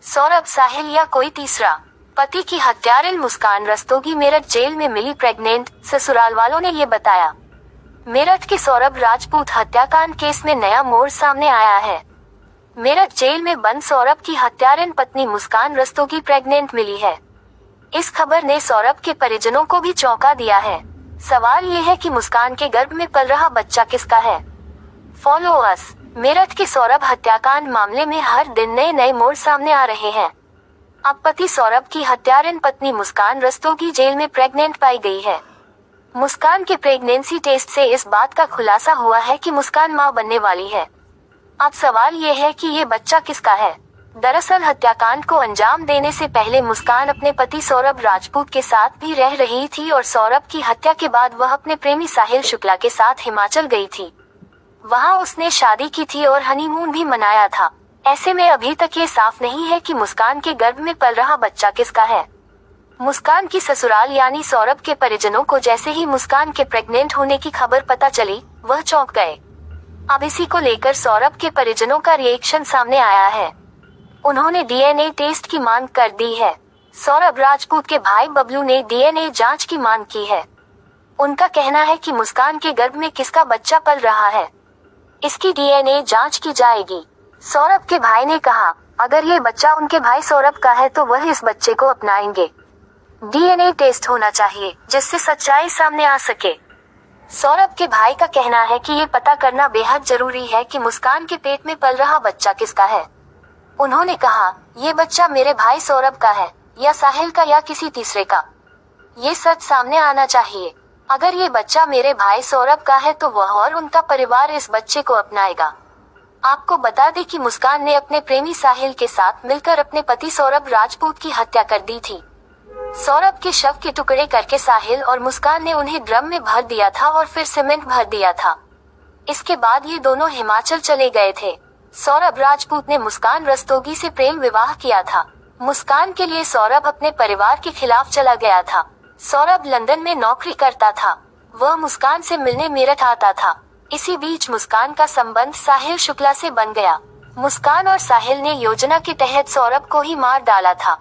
सौरभ, साहिल या कोई तीसरा? पति की हत्यारिन मुस्कान रस्तोगी मेरठ जेल में मिली प्रेग्नेंट, ससुराल वालों ने ये बताया। मेरठ के सौरभ राजपूत हत्याकांड केस में नया मोड़ सामने आया है। मेरठ जेल में बंद सौरभ की हत्यारिन पत्नी मुस्कान रस्तोगी प्रेग्नेंट मिली है। इस खबर ने सौरभ के परिजनों को भी चौंका दिया है। सवाल ये है कि मुस्कान के गर्भ में पल रहा बच्चा किसका है? Follow us. मेरठ के सौरभ हत्याकांड मामले में हर दिन नए नए मोड़ सामने आ रहे हैं। अब पति सौरभ की हत्यारिन पत्नी मुस्कान रस्तोगी जेल में प्रेग्नेंट पाई गई है। मुस्कान के प्रेगनेंसी टेस्ट से इस बात का खुलासा हुआ है कि मुस्कान मां बनने वाली है। अब सवाल ये है कि ये बच्चा किसका है? दरअसल हत्याकांड को अंजाम देने से पहले मुस्कान अपने पति सौरभ राजपूत के साथ भी रह रही थी और सौरभ की हत्या के बाद वह अपने प्रेमी साहिल शुक्ला के साथ हिमाचल गई थी। वहां उसने शादी की थी और हनीमून भी मनाया था। ऐसे में अभी तक ये साफ नहीं है कि मुस्कान के गर्भ में पल रहा बच्चा किसका है। मुस्कान की ससुराल यानी सौरभ के परिजनों को जैसे ही मुस्कान के प्रेग्नेंट होने की खबर पता चली, वह चौंक गए। अब इसी को लेकर सौरभ के परिजनों का रिएक्शन सामने आया है। उन्होंने डीएनए टेस्ट की मांग कर दी है। सौरभ राजपूत के भाई बबलू ने डीएनए जांच की मांग की है। उनका कहना है कि मुस्कान के गर्भ में किसका बच्चा पल रहा है, इसकी डीएनए जांच की जाएगी। सौरभ के भाई ने कहा, अगर ये बच्चा उनके भाई सौरभ का है तो वह इस बच्चे को अपनाएंगे। डीएनए टेस्ट होना चाहिए जिससे सच्चाई सामने आ सके। सौरभ के भाई का कहना है कि ये पता करना बेहद जरूरी है कि मुस्कान के पेट में पल रहा बच्चा किसका है। उन्होंने कहा, ये बच्चा मेरे भाई सौरभ का है या साहिल का या किसी तीसरे का। ये सच सामने आना चाहिए। अगर ये बच्चा मेरे भाई सौरभ का है तो वह और उनका परिवार इस बच्चे को अपनाएगा। आपको बता दें कि मुस्कान ने अपने प्रेमी साहिल के साथ मिलकर अपने पति सौरभ राजपूत की हत्या कर दी थी। सौरभ के शव के टुकड़े करके साहिल और मुस्कान ने उन्हें ड्रम में भर दिया था और फिर सीमेंट भर दिया था। इसके बाद ये दोनों हिमाचल चले गए थे। सौरभ राजपूत ने मुस्कान रस्तोगी से प्रेम विवाह किया था। मुस्कान के लिए सौरभ अपने परिवार के खिलाफ चला गया था। सौरभ लंदन में नौकरी करता था। वह मुस्कान से मिलने मेरठ आता था। इसी बीच मुस्कान का संबंध साहिल शुक्ला से बन गया। मुस्कान और साहिल ने योजना के तहत सौरभ को ही मार डाला था।